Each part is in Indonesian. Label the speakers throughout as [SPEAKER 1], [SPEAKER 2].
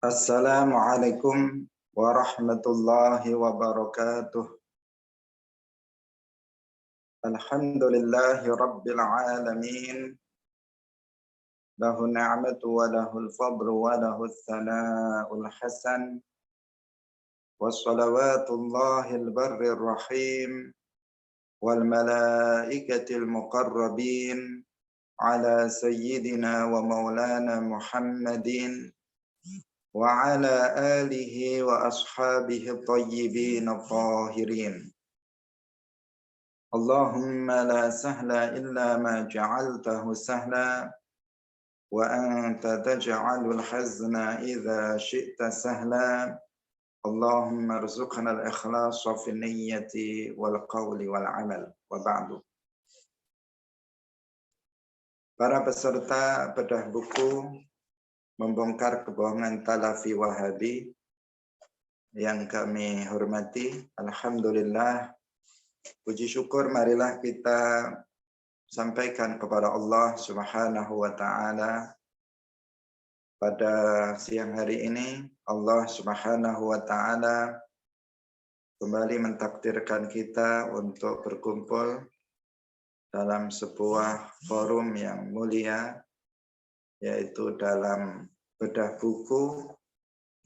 [SPEAKER 1] Assalamualaikum warahmatullahi wabarakatuh. Alhamdulillahi rabbil alamin. Lahu ni'matu wa lahul fadlu wa lahul thana'ul hasan. Wassalawatullahil barrir rahim. Wal malaikatil muqarrabin. Ala sayyidina wa maulana Muhammadin. وعلى آله وأصحابه الطيبين الطاهرين. اللهم لا سهل إلا ما جعلته سهلا وأنت تجعل الحزن إذا شئت سهلا. اللهم ارزقنا الإخلاص في النية والقول والعمل وبعد. Para peserta bedah buku Membongkar Kebohongan Talafi Wahabi yang kami hormati, alhamdulillah, puji syukur marilah kita sampaikan kepada Allah Subhanahu wa taala pada siang hari ini. Allah Subhanahu wa taala kembali mentakdirkan kita untuk berkumpul dalam sebuah forum yang mulia, yaitu dalam bedah buku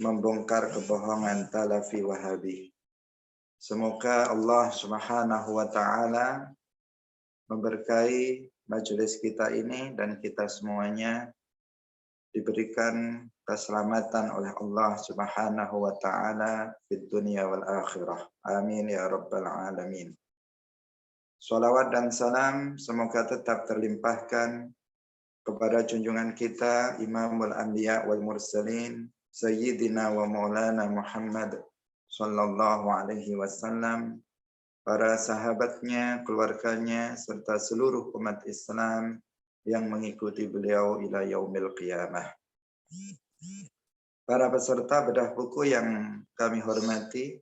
[SPEAKER 1] Membongkar Kebohongan Talafi Wahabi. Semoga Allah Subhanahu wa taala memberkahi majelis kita ini dan kita semuanya diberikan keselamatan oleh Allah Subhanahu wa taala di dunia wal akhirah. Amin ya rabbal alamin. Salawat dan salam semoga tetap terlimpahkan kepada junjungan kita Imamul Anbiya wal Mursalin Sayyidina wa Maulana Muhammad sallallahu alaihi wasallam, para sahabatnya, keluarganya, serta seluruh umat Islam yang mengikuti beliau ila yaumil qiyamah. Para peserta bedah buku yang kami hormati,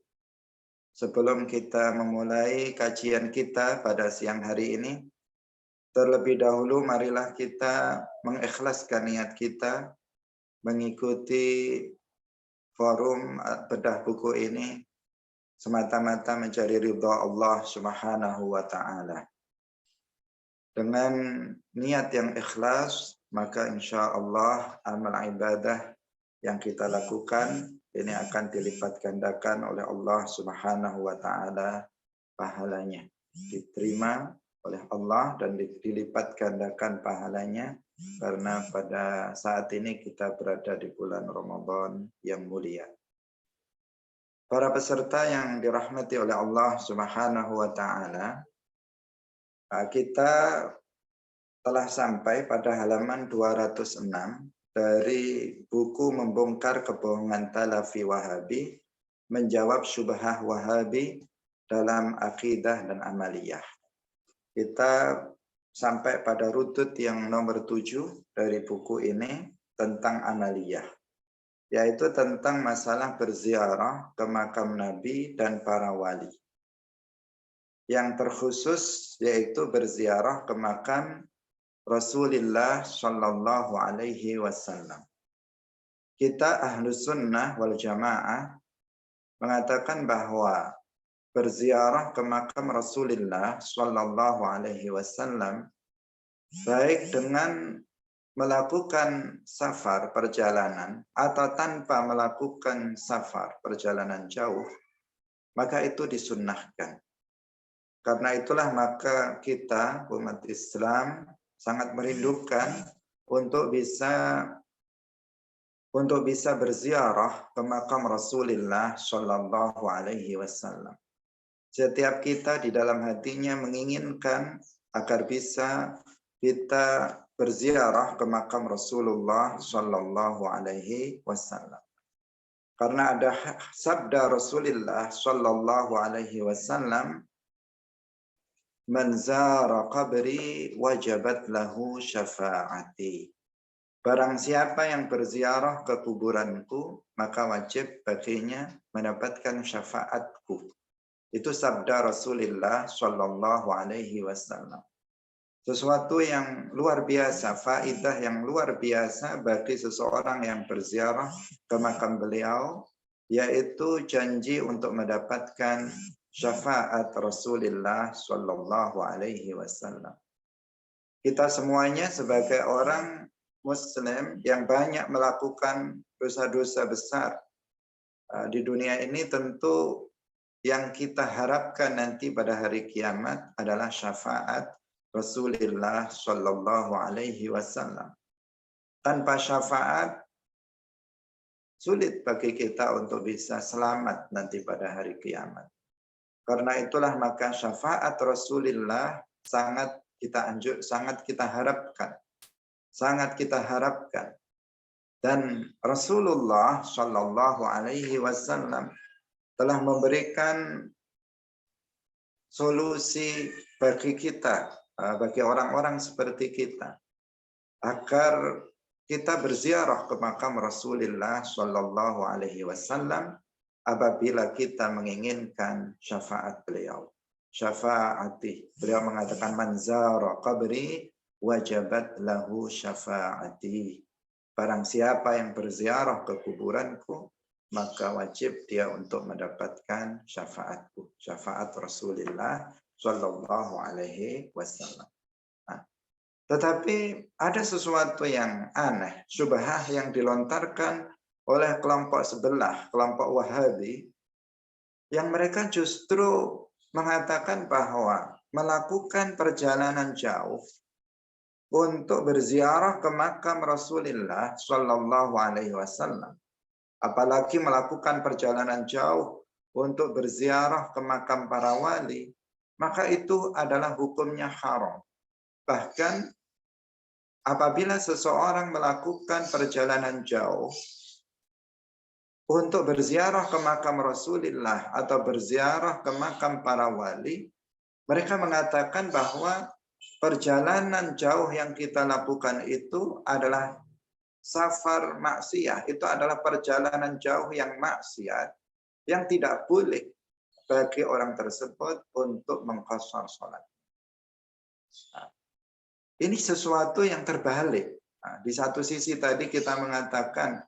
[SPEAKER 1] sebelum kita memulai kajian kita pada siang hari ini, terlebih dahulu marilah kita mengikhlaskan niat kita mengikuti forum bedah buku ini semata-mata mencari ridha Allah Subhanahu wa taala. Dengan niat yang ikhlas, maka insya Allah amal ibadah yang kita lakukan ini akan dilipat gandakan oleh Allah Subhanahu wa taala pahalanya. Diterima oleh Allah dan dilipat gandakan pahalanya, karena pada saat ini kita berada di bulan Ramadan yang mulia. Para peserta yang dirahmati oleh Allah Subhanahu wa taala, kita telah sampai pada halaman 206 dari buku Membongkar Kebohongan Talafi Wahabi, menjawab syubhah Wahabi dalam akidah dan amaliyah. Kita sampai pada rutut yang nomor 7 dari buku ini tentang amaliyah, yaitu tentang masalah berziarah ke makam Nabi dan para wali. Yang terkhusus yaitu berziarah ke makam Rasulullah Shallallahu Alaihi Wasallam. Kita Ahlus Sunnah wal Jamaah mengatakan bahwa berziarah ke makam Rasulullah Shallallahu Alaihi Wasallam, baik dengan melakukan safar perjalanan atau tanpa melakukan safar perjalanan jauh, maka itu disunnahkan. Karena itulah maka kita umat Islam sangat merindukan untuk bisa berziarah ke makam Rasulullah Shallallahu Alaihi Wasallam. Setiap kita di dalam hatinya menginginkan agar bisa kita berziarah ke makam Rasulullah Shallallahu Alaihi Wasallam. Karena ada sabda Rasulullah Shallallahu Alaihi Wasallam, "Man zara qabri wajabat lahu syafaati." Barang siapa yang berziarah ke kuburanku, maka wajib baginya mendapatkan syafaatku. Itu sabda Rasulullah Shallallahu Alaihi Wasallam. sesuatu yang luar biasa, faidah yang luar biasa bagi seseorang yang berziarah ke makam beliau, yaitu janji untuk mendapatkan syafaat Rasulullah Shallallahu Alaihi Wasallam. Kita semuanya sebagai orang Muslim yang banyak melakukan dosa-dosa besar di dunia ini, tentu yang kita harapkan nanti pada hari kiamat adalah syafaat Rasulullah Shallallahu Alaihi Wasallam. Tanpa syafaat sulit bagi kita untuk bisa selamat nanti pada hari kiamat. Karena itulah maka syafaat Rasulullah sangat kita harapkan. Dan Rasulullah Shallallahu Alaihi Wasallam telah memberikan solusi bagi kita, bagi orang-orang seperti kita, agar kita berziarah ke makam Rasulullah Shallallahu Alaihi Wasallam apabila kita menginginkan syafaat beliau. Syafaati. Beliau mengatakan man zara qabri wajabat lahu syafaati. Barang siapa yang berziarah ke kuburanku, maka wajib dia untuk mendapatkan syafaatku, syafaat Rasulullah Shallallahu Alaihi Wasallam. Tetapi ada sesuatu yang aneh, syubhah yang dilontarkan oleh kelompok sebelah, kelompok Wahabi, yang mereka justru mengatakan bahwa melakukan perjalanan jauh untuk berziarah ke makam Rasulullah Shallallahu Alaihi Wasallam, apalagi melakukan perjalanan jauh untuk berziarah ke makam para wali, maka itu adalah hukumnya haram. Bahkan apabila seseorang melakukan perjalanan jauh untuk berziarah ke makam Rasulullah atau berziarah ke makam para wali, mereka mengatakan bahwa perjalanan jauh yang kita lakukan itu adalah safar maksiyah. Itu adalah perjalanan jauh yang maksiat, yang tidak boleh bagi orang tersebut untuk mengqashar sholat. Ini sesuatu yang terbalik. Di satu sisi tadi kita mengatakan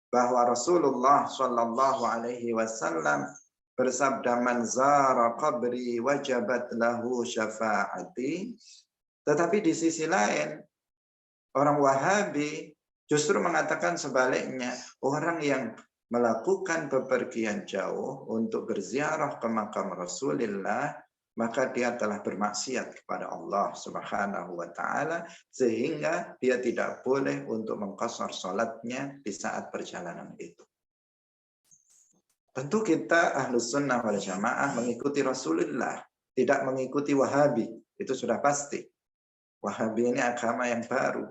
[SPEAKER 1] bahwa Rasulullah Shallallahu Alaihi Wasallam bersabda man zara qabri wajabat lahu syafaati. Tetapi di sisi lain orang Wahabi justru mengatakan sebaliknya, orang yang melakukan bepergian jauh untuk berziarah ke makam Rasulullah, maka dia telah bermaksiat kepada Allah Subhanahu wa taala, sehingga dia tidak boleh untuk mengqashar salatnya di saat perjalanan itu. Tentu kita Ahlus Sunnah wal Jamaah mengikuti Rasulullah, tidak mengikuti Wahabi. Itu sudah pasti. Wahabi ini agama yang baru.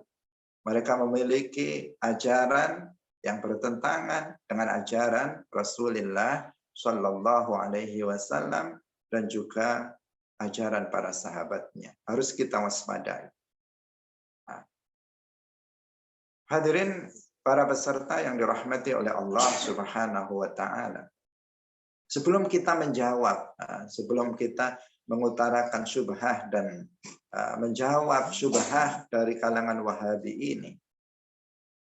[SPEAKER 1] Mereka memiliki ajaran yang bertentangan dengan ajaran Rasulullah Shallallahu Alaihi Wasallam dan juga ajaran para sahabatnya. Harus kita waspadai. Hadirin para peserta yang dirahmati oleh Allah Subhanahu wa taala. Sebelum kita menjawab, sebelum kita mengutarakan syubhah dan menjawab syubhah dari kalangan Wahabi ini,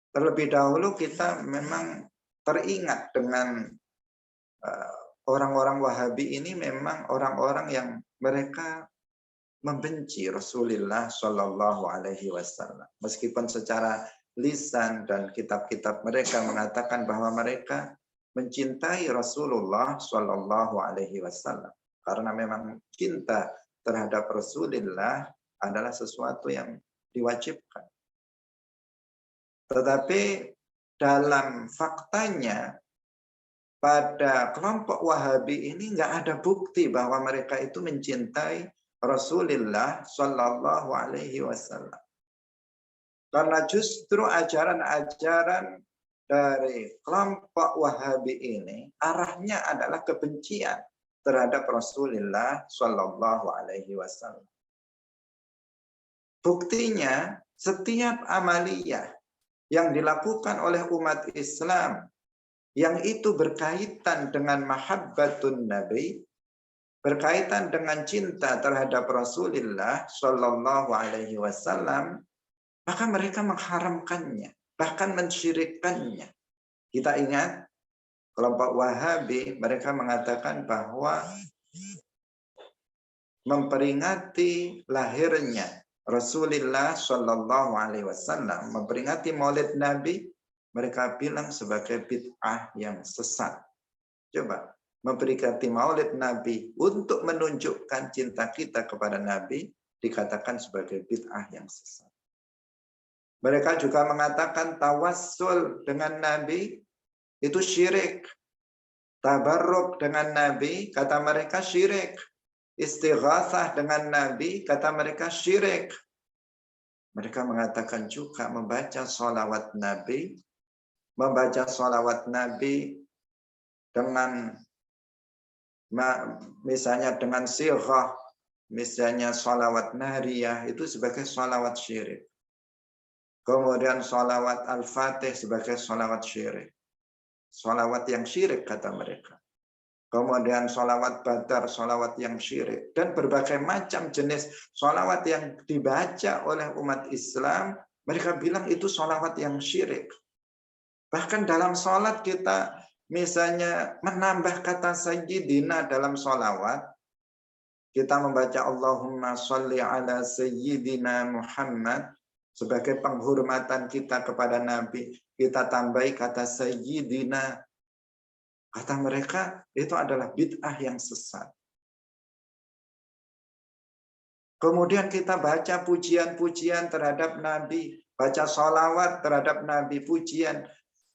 [SPEAKER 1] terlebih dahulu kita memang teringat dengan orang-orang Wahabi ini memang orang-orang yang mereka membenci Rasulullah Shallallahu Alaihi Wasallam. Meskipun secara lisan dan kitab-kitab mereka mengatakan bahwa mereka mencintai Rasulullah Shallallahu Alaihi Wasallam, karena memang cinta terhadap Rasulullah adalah sesuatu yang diwajibkan. Tetapi dalam faktanya pada kelompok Wahabi ini nggak ada bukti bahwa mereka itu mencintai Rasulullah Shallallahu Alaihi Wasallam. Karena justru ajaran-ajaran dari kelompok Wahabi ini arahnya adalah kebencian terhadap Rasulullah Shallallahu Alaihi Wasallam. Buktinya setiap amaliyah yang dilakukan oleh umat Islam yang itu berkaitan dengan mahabbatun Nabi, berkaitan dengan cinta terhadap Rasulullah Shallallahu Alaihi Wasallam, maka mereka mengharamkannya, bahkan mensyirikkannya. Kita ingat kelompok Wahabi, mereka mengatakan bahwa memperingati lahirnya Rasulullah Shallallahu Alaihi Wasallam, memperingati Maulid Nabi, mereka bilang sebagai bid'ah yang sesat. Coba, memperingati Maulid Nabi untuk menunjukkan cinta kita kepada Nabi dikatakan sebagai bid'ah yang sesat. Mereka juga mengatakan tawassul dengan Nabi itu syirik. Tabarruk dengan Nabi, kata mereka syirik. Istighatsah dengan Nabi, kata mereka syirik. Mereka mengatakan juga membaca sholawat Nabi, dengan misalnya dengan sirah, misalnya sholawat nariyah, itu sebagai sholawat syirik. Kemudian sholawat al-fatih sebagai sholawat syirik. Sholawat yang syirik kata mereka. Kemudian sholawat badar, sholawat yang syirik. Dan berbagai macam jenis sholawat yang dibaca oleh umat Islam, mereka bilang itu sholawat yang syirik. Bahkan dalam sholat kita misalnya menambah kata sayyidina dalam sholawat, kita membaca Allahumma sholli ala sayyidina Muhammad, sebagai penghormatan kita kepada Nabi, kita tambahi kata sayyidina. Kata mereka, itu adalah bid'ah yang sesat. Kemudian kita baca pujian-pujian terhadap Nabi, baca sholawat terhadap Nabi, pujian.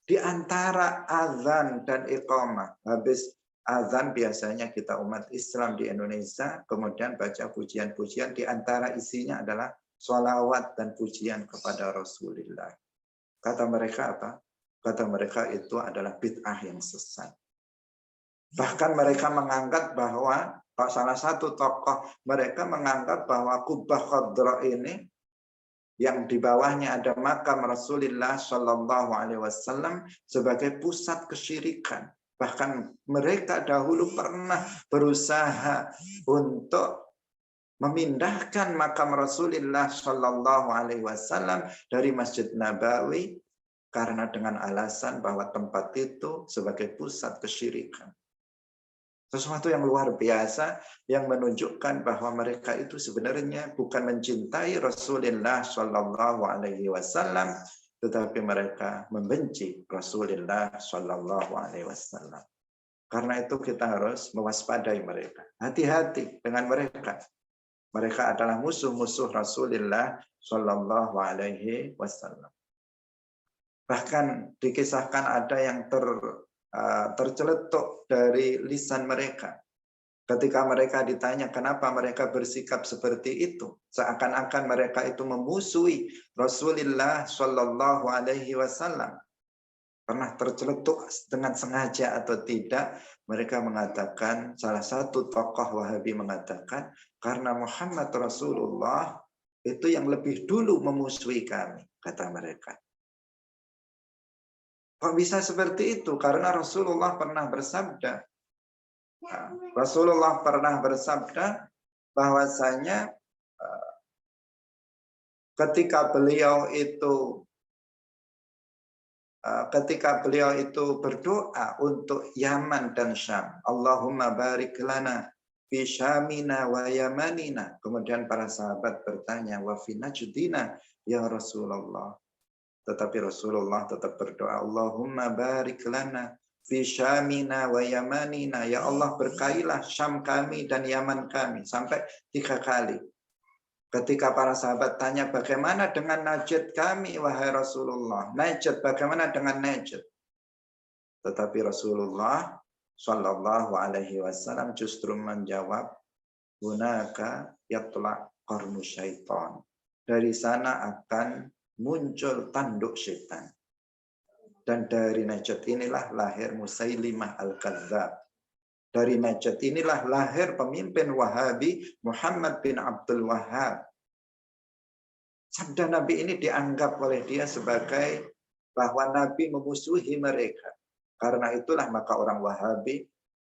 [SPEAKER 1] Di antara azan dan iqamah. Habis azan biasanya kita umat Islam di Indonesia, kemudian baca pujian-pujian, di antara isinya adalah sholawat dan pujian kepada Rasulullah. Kata mereka apa? Kata mereka itu adalah bid'ah yang sesat. Bahkan mereka menganggap bahwa, salah satu tokoh mereka menganggap bahwa Kubah Khadra ini, yang di bawahnya ada makam Rasulullah Shallallahu Alaihi Wasallam, sebagai pusat kesyirikan. Bahkan mereka dahulu pernah berusaha untuk memindahkan makam Rasulullah Shallallahu Alaihi Wasallam dari Masjid Nabawi karena dengan alasan bahwa tempat itu sebagai pusat kesyirikan. Sesuatu yang luar biasa yang menunjukkan bahwa mereka itu sebenarnya bukan mencintai Rasulullah Shallallahu Alaihi Wasallam, tetapi mereka membenci Rasulullah Shallallahu Alaihi Wasallam. Karena itu kita harus mewaspadai mereka, hati-hati dengan mereka. Mereka adalah musuh-musuh Rasulullah Shallallahu Alaihi Wasallam. Bahkan dikisahkan ada yang terceletuk dari lisan mereka. Ketika mereka ditanya kenapa mereka bersikap seperti itu, seakan-akan mereka itu memusuhi Rasulullah Shallallahu Alaihi Wasallam. Pernah terceletuk dengan sengaja atau tidak, mereka mengatakan, salah satu tokoh Wahabi mengatakan, karena Muhammad Rasulullah itu yang lebih dulu memusuhi kami, kata mereka. Kok bisa seperti itu? Karena Rasulullah pernah bersabda. Rasulullah pernah bersabda bahwasanya ketika beliau itu berdoa untuk Yaman dan Syam, Allahumma barik lana fi Syamina wa Yamanina. Kemudian para sahabat bertanya, wa fi Najdina ya Rasulullah. Tetapi Rasulullah tetap berdoa, Allahumma barik lana fi Syamina wa Yamanina. Ya Allah, berkailah Syam kami dan Yaman kami. Sampai 3 kali. Ketika para sahabat tanya, bagaimana dengan Najd kami, wahai Rasulullah? Najd, bagaimana dengan Najd? Tetapi Rasulullah Shallallahu Alaihi Wasallam justru menjawab, hunaka yatla qarnu syaitan. Dari sana akan muncul tanduk setan. Dan dari Najd inilah lahir Musailimah Al-Kadzdzab. Dari Najd inilah lahir pemimpin Wahabi Muhammad bin Abdul Wahhab. Sabda Nabi ini dianggap oleh dia sebagai bahwa Nabi memusuhi mereka. Karena itulah maka orang Wahabi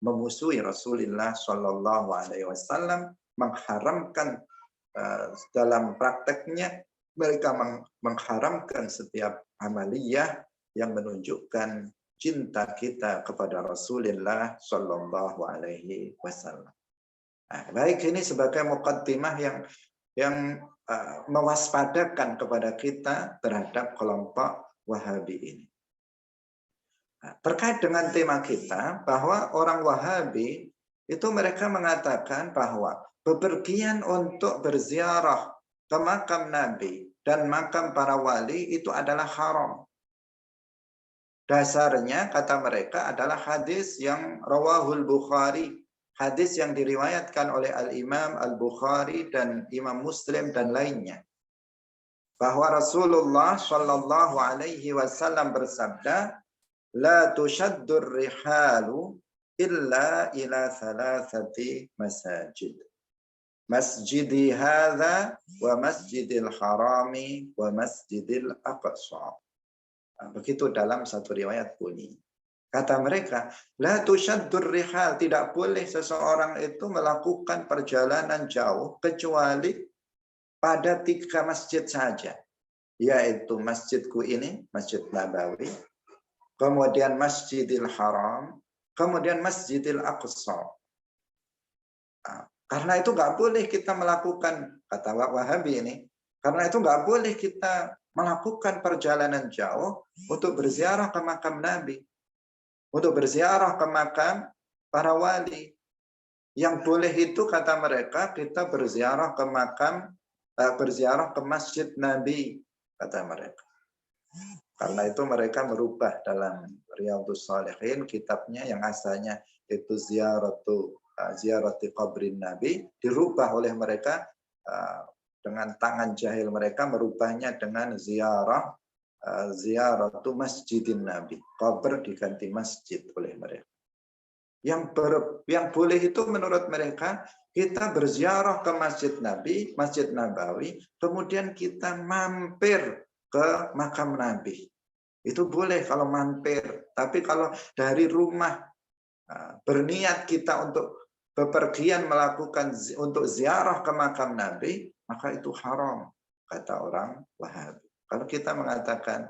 [SPEAKER 1] memusuhi Rasulullah Shallallahu Alaihi Wasallam, mengharamkan dalam prakteknya mereka mengharamkan setiap amaliyah yang menunjukkan cinta kita kepada Rasulullah Shallallahu Alaihi Wasallam. Nah, baik, ini sebagai muqaddimah yang mewaspadakan kepada kita terhadap kelompok Wahabi ini. Nah, terkait dengan tema kita bahwa orang Wahabi itu mereka mengatakan bahwa bepergian untuk berziarah ke makam Nabi dan makam para wali itu adalah haram. Dasarnya kata mereka adalah hadis yang rawahul Bukhari, hadis yang diriwayatkan oleh Al-Imam Al-Bukhari dan Imam Muslim dan lainnya. Bahwa Rasulullah Shallallahu Alaihi Wasallam bersabda, la tushaddur rihalu illa ila thalathati masajid. Masjidi hadza wa masjidil harami wa masjidil aqsa. Begitu dalam satu riwayat bunyi. Kata mereka, la tushaddur rihal, tidak boleh seseorang itu melakukan perjalanan jauh kecuali pada 3 masjid saja. Yaitu masjidku ini, Masjid Nabawi, kemudian Masjidil Haram, kemudian Masjidil Aqsa. Karena itu nggak boleh kita melakukan, kata Wahabi ini, karena itu nggak boleh kita melakukan perjalanan jauh untuk berziarah ke makam Nabi, untuk berziarah ke makam para wali. Yang boleh itu kata mereka kita berziarah ke makam, berziarah ke Masjid Nabi, kata mereka. Karena itu mereka merubah dalam Riyadhus Shalihin kitabnya yang asalnya itu ziarati qabrin Nabi, dirubah oleh mereka dengan tangan jahil mereka, merubahnya dengan ziaratu masjidin Nabi. Qabr diganti masjid oleh mereka. Yang boleh itu menurut mereka kita berziarah ke Masjid Nabi, Masjid Nabawi, kemudian kita mampir ke makam Nabi. Itu boleh kalau mampir. Tapi kalau dari rumah berniat kita untuk bepergian melakukan untuk ziarah ke makam Nabi, maka itu haram, kata orang Wahabi. Kalau kita mengatakan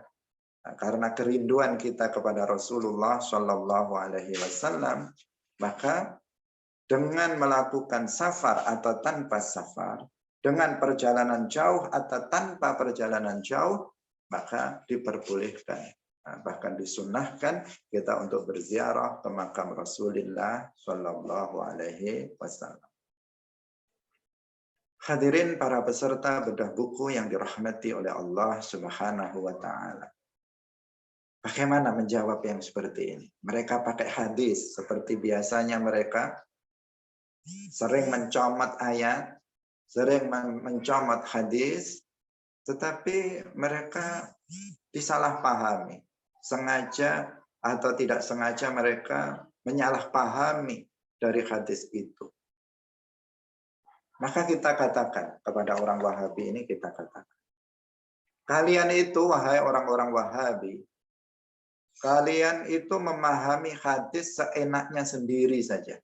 [SPEAKER 1] karena kerinduan kita kepada Rasulullah Shallallahu Alaihi Wasallam, maka dengan melakukan safar atau tanpa safar, dengan perjalanan jauh atau tanpa perjalanan jauh, maka diperbolehkan, bahkan disunnahkan kita untuk berziarah ke makam Rasulullah Shallallahu Alaihi Wasallam. Hadirin para peserta bedah buku yang dirahmati oleh Allah Subhanahu wa Ta'ala. Bagaimana menjawab yang seperti ini? Mereka pakai hadis seperti biasanya mereka sering mencomot ayat, sering mencomot hadis, tetapi mereka disalahpahami. Sengaja atau tidak sengaja mereka menyalahpahami dari hadis itu. Maka kita katakan kepada orang Wahabi ini, kita katakan, kalian itu, wahai orang-orang Wahabi, kalian itu memahami hadis seenaknya sendiri saja.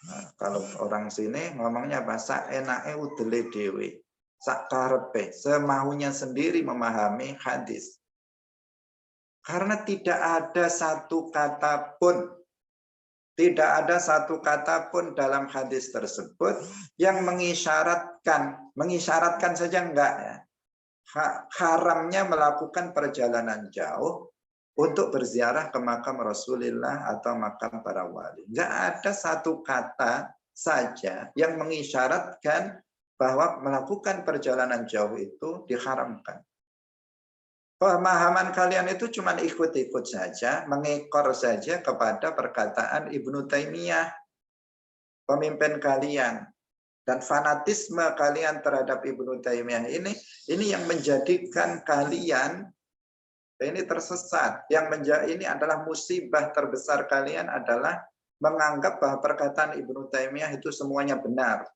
[SPEAKER 1] Nah, kalau orang sini ngomongnya bahasa enake udele dewe, sakarepe, semaunya sendiri memahami hadis. Karena tidak ada satu kata pun, tidak ada satu kata pun dalam hadis tersebut yang mengisyaratkan saja enggak ya, haramnya melakukan perjalanan jauh untuk berziarah ke makam Rasulullah atau makam para wali. Enggak ada satu kata saja yang mengisyaratkan bahwa melakukan perjalanan jauh itu diharamkan. Pemahaman kalian itu cuma ikut-ikut saja, mengekor saja kepada perkataan Ibnu Taimiyah, pemimpin kalian. Dan fanatisme kalian terhadap Ibnu Taimiyah ini yang menjadikan kalian ini tersesat. Ini adalah musibah terbesar kalian adalah menganggap bahwa perkataan Ibnu Taimiyah itu semuanya benar.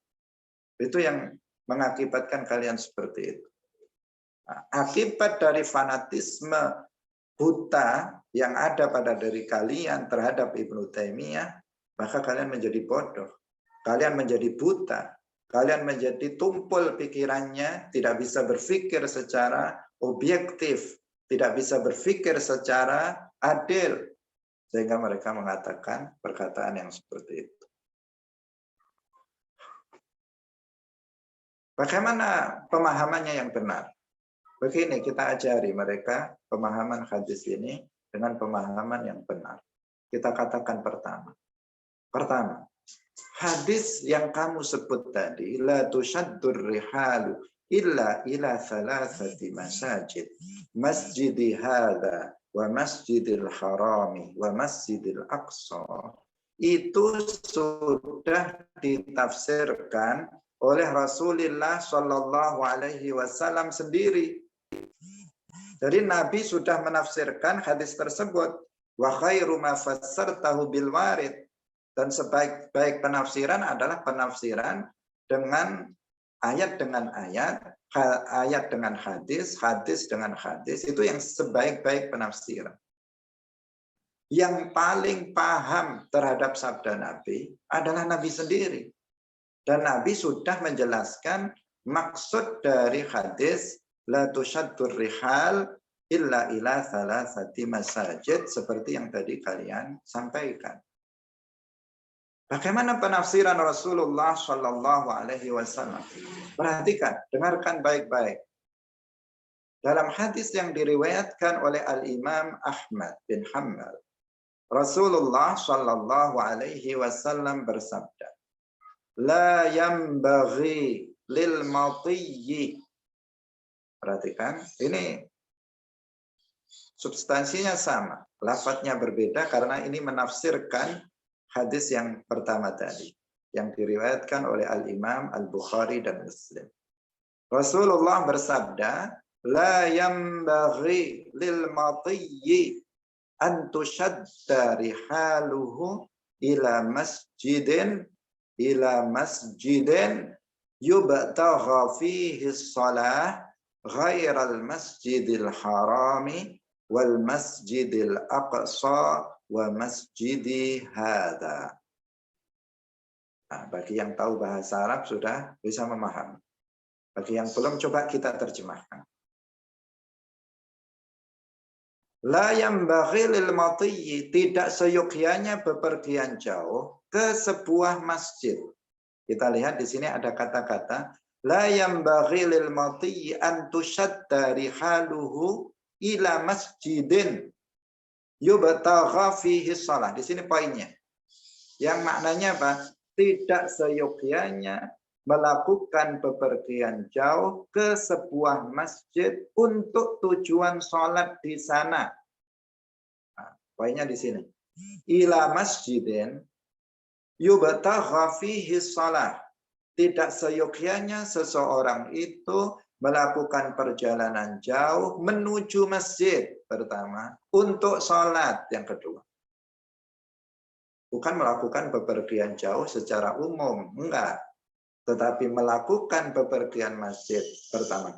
[SPEAKER 1] Itu yang mengakibatkan kalian seperti itu. Akibat dari fanatisme buta yang ada pada diri kalian terhadap Ibnu Taimiyah, maka kalian menjadi bodoh. Kalian menjadi buta. Kalian menjadi tumpul pikirannya, tidak bisa berpikir secara objektif, tidak bisa berpikir secara adil. Sehingga mereka mengatakan perkataan yang seperti itu. Bagaimana pemahamannya yang benar? Begini, kita ajari mereka pemahaman hadis ini dengan pemahaman yang benar. Kita katakan pertama, hadis yang kamu sebut tadi, la tushaddur rihalu illa ila thalathati masajid, masjidi hadha wa masjidil harami wa masjidil aqsa, itu sudah ditafsirkan oleh Rasulullah Shallallahu Alaihi Wasallam sendiri. Jadi Nabi sudah menafsirkan hadis tersebut. Wa khairu ma fassartahu bil warid. Dan sebaik-baik penafsiran adalah penafsiran dengan ayat dengan ayat, ayat dengan hadis, hadis dengan hadis. Itu yang sebaik-baik penafsiran. Yang paling paham terhadap sabda Nabi adalah Nabi sendiri. Dan Nabi sudah menjelaskan maksud dari hadis la tushaddur rihal illa ila thalathati masajid, seperti yang tadi kalian sampaikan. Bagaimana penafsiran Rasulullah Shallallahu Alaihi Wasallam? Perhatikan, dengarkan baik-baik. Dalam hadis yang diriwayatkan oleh Al-Imam Ahmad bin Hanbal, Rasulullah Shallallahu Alaihi Wasallam bersabda, la yambaghi lil matiyyi. Perhatikan, ini substansinya sama, lafadznya berbeda karena ini menafsirkan hadis yang pertama tadi yang diriwayatkan oleh Al-Imam Al-Bukhari dan Muslim. Rasulullah bersabda, la yambaghi lil matiyyi an tushadda rihaluhu ila masjidin yubtagha fihi shalah ghairal masjidil harami wal masjidil aqsa wa masjidi hadha. Nah, bagi yang tahu bahasa Arab sudah bisa memahami. Bagi yang belum, coba kita terjemahkan. La yambaghi lil matiyyi, tidak seyogyanya bepergian jauh ke sebuah masjid. Kita lihat di sini ada kata-kata la yambaghi lil matiyyi an tushadda rihaluhu ila masjidin yubtagha fihi shalah. Di sini poinnya. Yang maknanya apa? Tidak seyogyanya melakukan bepergian jauh ke sebuah masjid untuk tujuan sholat di sana. Nah, poinnya di sini. Ila masjidin yubtagha fihi shalah. Tidak seyogyanya seseorang itu melakukan perjalanan jauh menuju masjid pertama untuk sholat yang kedua. Bukan melakukan bepergian jauh secara umum, enggak. Tetapi melakukan bepergian masjid pertama,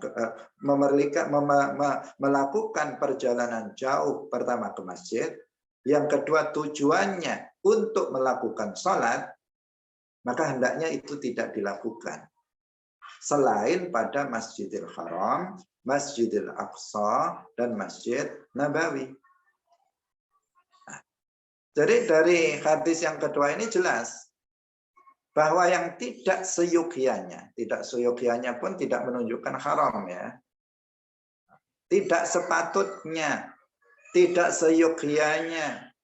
[SPEAKER 1] melakukan perjalanan jauh pertama ke masjid, yang kedua tujuannya untuk melakukan sholat, maka hendaknya itu tidak dilakukan selain pada Masjidil Haram, Masjidil Aqsa, dan Masjid Nabawi. Nah, jadi dari hadis yang kedua ini jelas bahwa yang tidak seyogyanya pun tidak menunjukkan haram ya. Tidak sepatutnya, tidak seyogyanya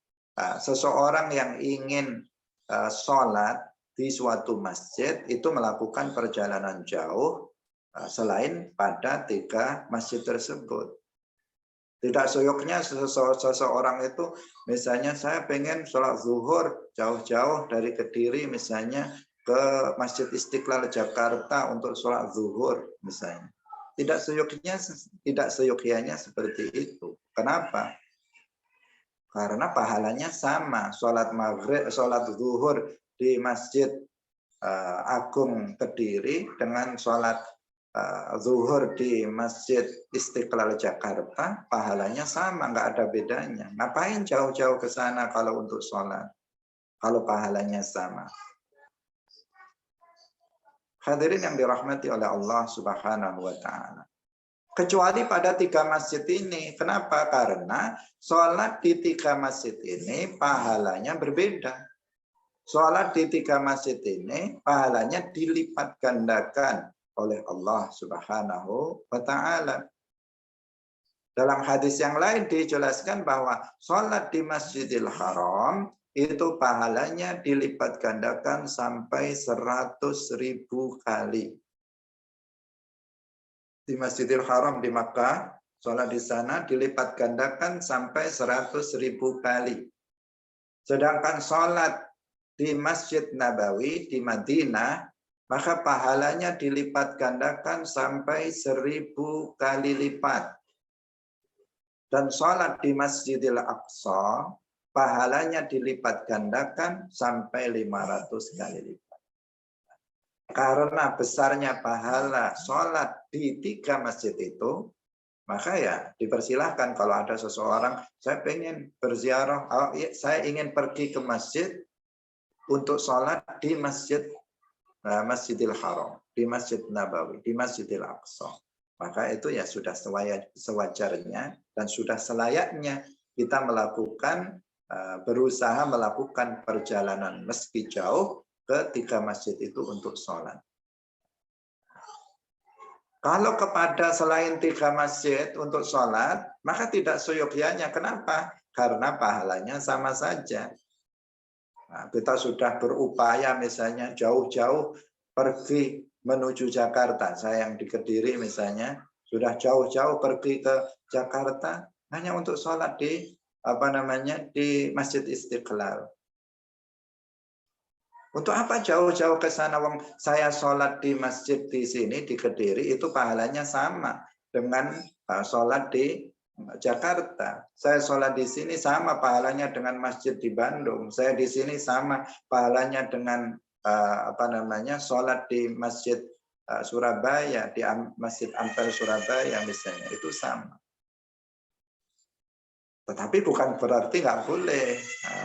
[SPEAKER 1] seseorang yang ingin sholat di suatu masjid itu melakukan perjalanan jauh selain pada 3 masjid tersebut. Tidak seyoknya seseorang itu, misalnya saya pengen sholat zuhur jauh-jauh dari Kediri misalnya ke Masjid Istiqlal Jakarta untuk sholat zuhur misalnya. Tidak seyogyanya seperti itu. Kenapa? Karena pahalanya sama. Sholat maghrib, sholat zuhur di Masjid Agung Kediri dengan sholat zuhur di Masjid Istiqlal Jakarta, pahalanya sama, nggak ada bedanya. Ngapain jauh-jauh ke sana kalau untuk sholat? Kalau pahalanya sama. Hadirin yang dirahmati oleh Allah Subhanahu wa Ta'ala. Kecuali pada 3 masjid ini. Kenapa? Karena sholat di 3 masjid ini pahalanya berbeda. Sholat di 3 masjid ini pahalanya dilipat gandakan oleh Allah Subhanahu wa Ta'ala. Dalam hadis yang lain dijelaskan bahwa sholat di Masjidil Haram itu pahalanya dilipat gandakan sampai 100.000 kali. Di Masjidil Haram di Makkah, sholat di sana dilipat gandakan sampai 100.000 kali. Sedangkan sholat di Masjid Nabawi di Madinah, maka pahalanya dilipat gandakan sampai 1.000 kali lipat. Dan sholat di Masjidil Aqsa, pahalanya dilipat gandakan sampai 500 kali lipat. Karena besarnya pahala sholat di 3 masjid itu, maka ya dipersilahkan kalau ada seseorang, saya pengen berziarah, saya ingin pergi ke masjid untuk sholat di Masjidil Haram, di Masjid Nabawi, di Masjidil Aqsa. Maka itu ya sudah sewajarnya dan sudah selayaknya kita melakukan, berusaha melakukan perjalanan meski jauh ke 3 masjid itu untuk sholat. Kalau kepada selain 3 masjid untuk sholat, maka tidak seyogyanya. Kenapa? Karena pahalanya sama saja. Nah, kita sudah berupaya misalnya jauh-jauh pergi menuju Jakarta. Saya yang di Kediri misalnya, sudah jauh-jauh pergi ke Jakarta hanya untuk sholat di di Masjid Istiqlal. Untuk apa jauh-jauh ke sana? Wong saya sholat di masjid di sini di Kediri itu pahalanya sama dengan sholat di Jakarta. Saya sholat di sini sama pahalanya dengan masjid di Bandung. Saya di sini sama pahalanya dengan sholat di masjid Surabaya, di Masjid Ampel Surabaya misalnya, itu sama. Tetapi bukan berarti nggak boleh,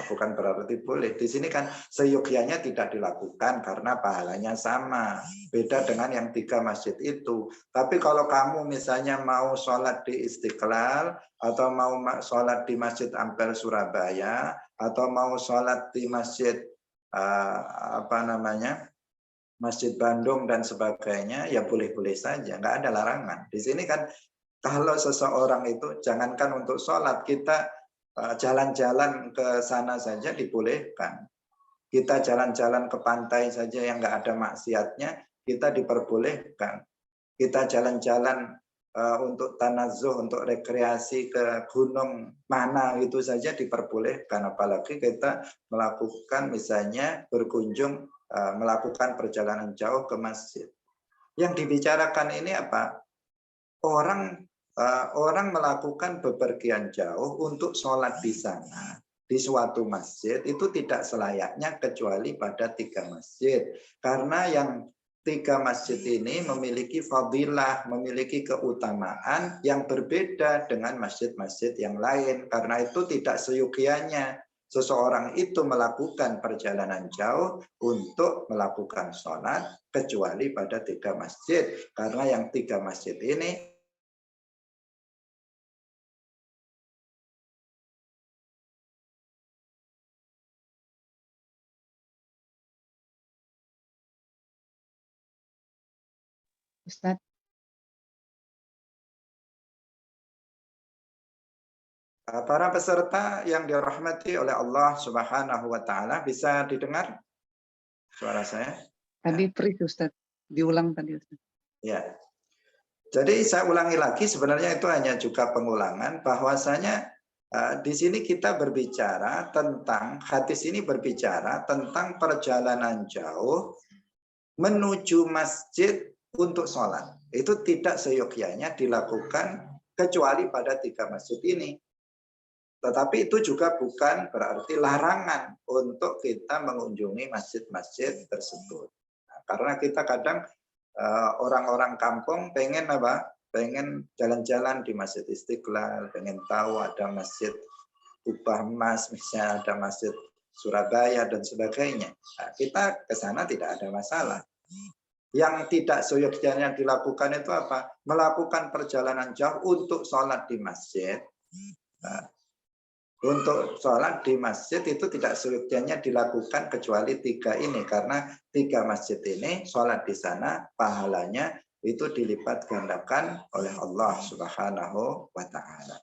[SPEAKER 1] bukan berarti boleh. Di sini kan seyogyanya tidak dilakukan karena pahalanya sama. Beda dengan yang 3 masjid itu. Tapi kalau kamu misalnya mau sholat di Istiqlal, atau mau sholat di Masjid Ampel Surabaya, atau mau sholat di Masjid Masjid Bandung dan sebagainya, ya boleh-boleh saja, nggak ada larangan. Di sini kan kalau seseorang itu, jangankan untuk sholat, kita jalan-jalan ke sana saja dibolehkan. Kita jalan-jalan ke pantai saja yang nggak ada maksiatnya, kita diperbolehkan. Kita jalan-jalan untuk tanazuh, untuk rekreasi ke gunung mana itu saja diperbolehkan. Apalagi kita melakukan misalnya berkunjung, melakukan perjalanan jauh ke masjid. Yang dibicarakan ini apa? Orang melakukan bepergian jauh untuk sholat di sana, di suatu masjid, itu tidak selayaknya kecuali pada 3 masjid. Karena yang 3 masjid ini memiliki fadilah, memiliki keutamaan yang berbeda dengan masjid-masjid yang lain. Karena itu tidak seyogyanya seseorang itu melakukan perjalanan jauh untuk melakukan sholat kecuali pada 3 masjid. Karena yang 3 masjid ini
[SPEAKER 2] Ustaz.
[SPEAKER 1] Para peserta yang dirahmati oleh Allah Subhanahu wa Ta'ala, bisa didengar suara saya?
[SPEAKER 2] Tadi freeze Ustaz, diulang tadi Ustaz.
[SPEAKER 1] Ya. Jadi saya ulangi lagi, sebenarnya itu hanya juga pengulangan, bahwasanya di sini kita berbicara tentang, hadis ini berbicara tentang perjalanan jauh menuju masjid untuk sholat. Itu tidak seyogyanya dilakukan kecuali pada 3 masjid ini. Tetapi itu juga bukan berarti larangan untuk kita mengunjungi masjid-masjid tersebut. Nah, karena kita kadang orang-orang kampung pengen apa? Pengen jalan-jalan di Masjid Istiqlal, pengen tahu ada Masjid Kubah Emas, misalnya ada Masjid Surabaya dan sebagainya. Nah, kita ke sana tidak ada masalah. Yang tidak seyogyanya dilakukan itu apa? Melakukan perjalanan jauh untuk sholat di masjid. Nah, untuk sholat di masjid itu tidak seyogyanya dilakukan kecuali 3 ini. Karena 3 masjid ini, sholat di sana, pahalanya itu dilipat gandakan oleh Allah Subhanahu wa Ta'ala.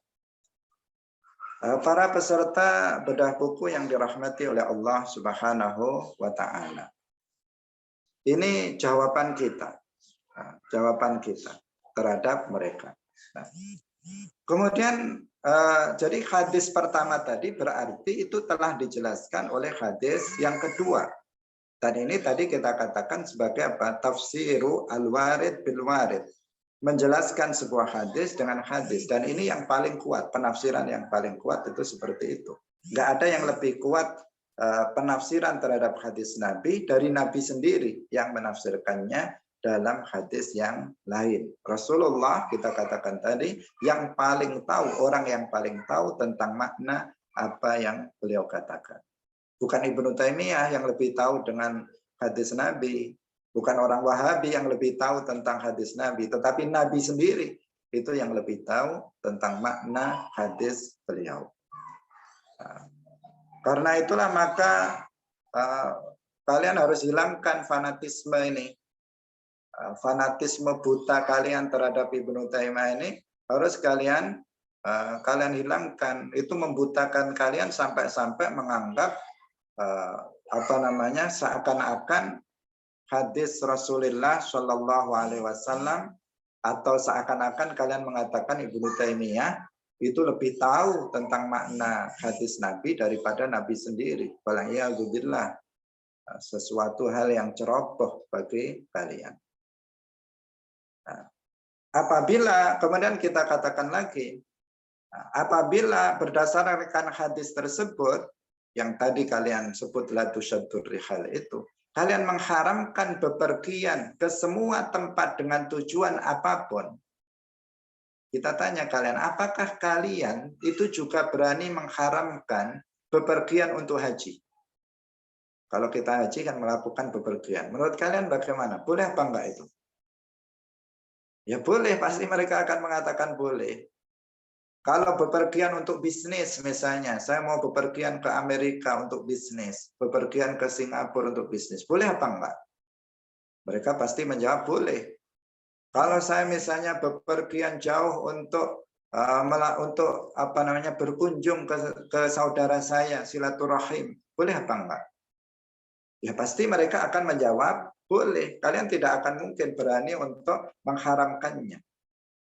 [SPEAKER 1] Para peserta bedah buku yang dirahmati oleh Allah Subhanahu wa Ta'ala. Ini jawaban kita. Jawaban kita terhadap mereka. Nah, kemudian jadi hadis pertama tadi berarti itu telah dijelaskan oleh hadis yang kedua. Dan ini tadi kita katakan sebagai apa? Tafsiru al-warid bil warid. Menjelaskan sebuah hadis dengan hadis. Dan ini yang paling kuat. Penafsiran yang paling kuat itu seperti itu. Nggak ada yang lebih kuat penafsiran terhadap hadis Nabi dari Nabi sendiri yang menafsirkannya dalam hadis yang lain. Rasulullah kita katakan tadi yang paling tahu, orang yang paling tahu tentang makna apa yang beliau katakan. Bukan Ibnu Taimiyah yang lebih tahu dengan hadis Nabi, bukan orang Wahabi yang lebih tahu tentang hadis Nabi, tetapi Nabi sendiri itu yang lebih tahu tentang makna hadis beliau. Karena itulah maka kalian harus hilangkan fanatisme ini. Fanatisme buta kalian terhadap Ibnu Taimiyah ini harus kalian hilangkan. Itu membutakan kalian sampai-sampai menganggap seakan-akan hadis Rasulullah Shallallahu Alaihi Wasallam atau seakan-akan kalian mengatakan Ibnu Taimiyah itu lebih tahu tentang makna hadis Nabi daripada Nabi sendiri. Wala'iyadzubillah. Sesuatu hal yang ceroboh bagi kalian. Nah, apabila, kemudian kita katakan lagi, apabila berdasarkan hadis tersebut, yang tadi kalian sebut la tusyaddur rihal itu, kalian mengharamkan bepergian ke semua tempat dengan tujuan apapun. Kita tanya kalian, apakah kalian itu juga berani mengharamkan bepergian untuk haji? Kalau kita haji kan melakukan bepergian. Menurut kalian bagaimana? Boleh apa enggak itu? Ya boleh, pasti mereka akan mengatakan boleh. Kalau bepergian untuk bisnis misalnya, saya mau bepergian ke Amerika untuk bisnis, bepergian ke Singapura untuk bisnis, boleh apa enggak? Mereka pasti menjawab boleh. Kalau saya misalnya bepergian jauh untuk berkunjung ke saudara saya, silaturahim, boleh apa enggak? Ya pasti mereka akan menjawab boleh. Kalian tidak akan mungkin berani untuk mengharamkannya.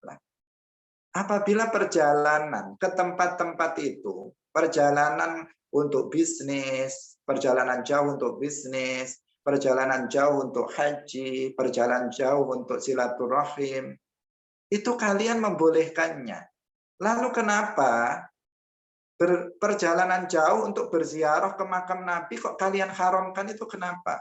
[SPEAKER 1] Nah, apabila perjalanan ke tempat-tempat itu, perjalanan untuk bisnis, perjalanan jauh untuk bisnis, perjalanan jauh untuk haji, perjalanan jauh untuk silaturahim, itu kalian membolehkannya. Lalu kenapa perjalanan jauh untuk berziarah ke makam Nabi kok kalian haramkan itu kenapa?